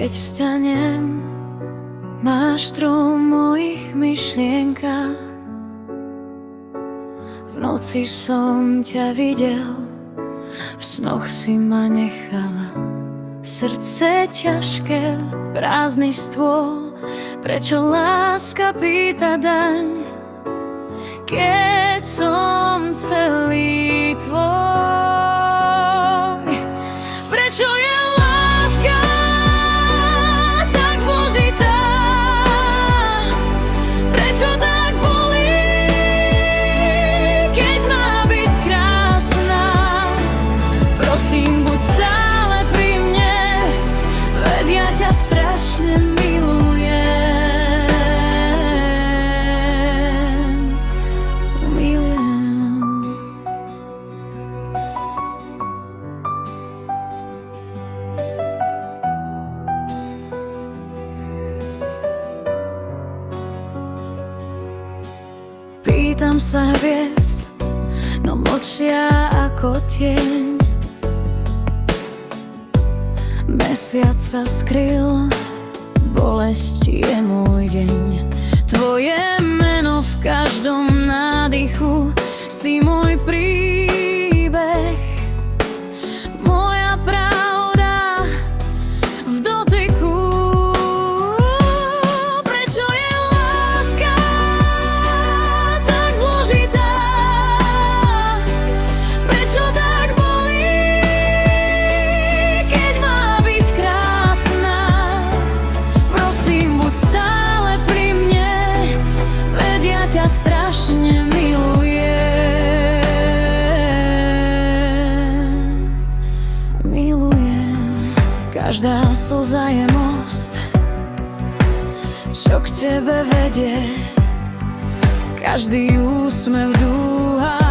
Keď vstanem, máš strom v mojich myšlienkach. V noci som ťa videl, v snoch si ma nechala. Srdce ťažké, prázdny stôl, prečo láska pýta daň, keď som celý tvoj? Prečo je láska tak zložitá? Prečo tak bolí, keď má byť krásna? Prosím, buď stále pri mne, veď ja ťa strašne pýtam sa hviezd, no mlčia ako tieň. Mesiac sa skryl, bolesť je môj deň. Tvoje meno v každom nádychu, si môj príbeh, moja pravda v dotyku. Prečo je láska tak zložitá? Prečo tak bolí, keď má byť krásna? Prosím, buď stále pri mne, veď ja ťa strašne milujem. Každá slza je most, čo k tebe vedie. Každý úsmev dúha